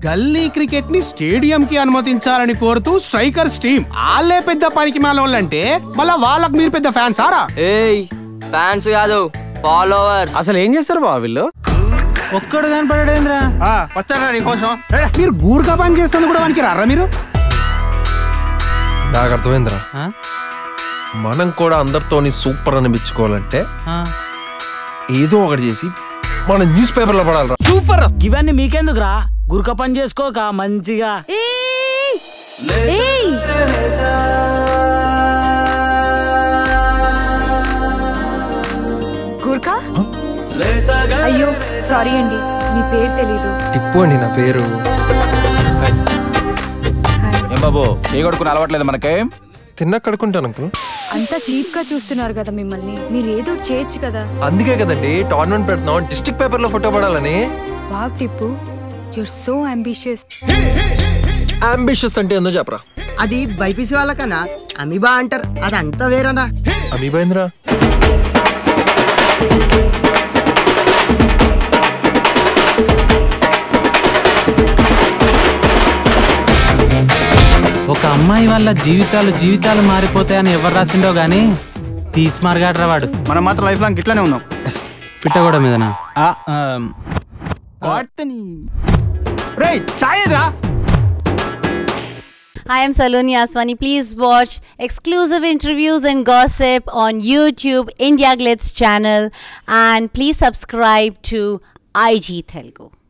గల్లీ క్రికెట్ ని స్టేడియం కి అనుమతించాలని కోరుతూ స్ట్రైకర్స్ టీం. వాళ్ళే పెద్ద పనికి మాలోళ్ళంటే మళ్ళా వాళ్ళకి మీరు పెద్ద ఫ్యాన్స్ ఆరా? ఏయ్ ఫ్యాన్స్ కాదు ఫాలోవర్స్. అసలు ఏం చేస్తారు బావ వీళ్ళు? ఒక్కడు కనపడేంద్రా వచ్చారా నీకోసం? మీరు గూర్ఖా పని చేస్తుంది కూడా వానికి రారా మీరు? నాకు అర్థమైందిరా, మనం కూడా అందరితోని సూపర్ అనిపించుకోవాలంటే ఏదో ఒకటి చేసి మన న్యూస్ పేపర్ లో పడాలరా. సూపర్. ఇవన్నీ మీకెందుకురా, గుర్క పని చేసుకోక మంచిగా. గుర్కా? అయ్యో సారీ అండి, మీ పేరు తెలీదు. టిప్పు అండి నా పేరు. ఏం బాబు చేయగొడుకుని అలవాట్లేదు మనకే? తిన్నా కడుకుంటాను అంకుల్. అంతా చీప్ గా చూస్తున్నారు కదా మిమ్మల్ని, మీరు ఏదో చేయొచ్చు కదా. అందుకే కదండి టోర్నమెంట్ పెడుతున్నాం, డిస్ట్రిక్ట్ పేపర్ లో ఫోటో పడాలని. Wow Tippu, you're so ambitious. Ambitious అంటే ఏందో చెప్పరా? అది బైపీసీ వాళ్ళకన్నా అమీబా అంటారు, అదంతా వేరనా? అమీబా ఏంద్రా? ఒక అమ్మాయి వల్ల జీవితాలు మారిపోతాయని ఎవరు రాసిండో గానీ తీస్మార్గాడ్రా వాడు. మనం మాత్రం లైఫ్ లాంగ్ ఇట్లానే ఉన్నాం. పిట్ట కూడా మీదనా? Hi, I'm Saloni Aswani. Please watch exclusive interviews and gossip on YouTube, India Glitz channel, and please subscribe to IG Telugu.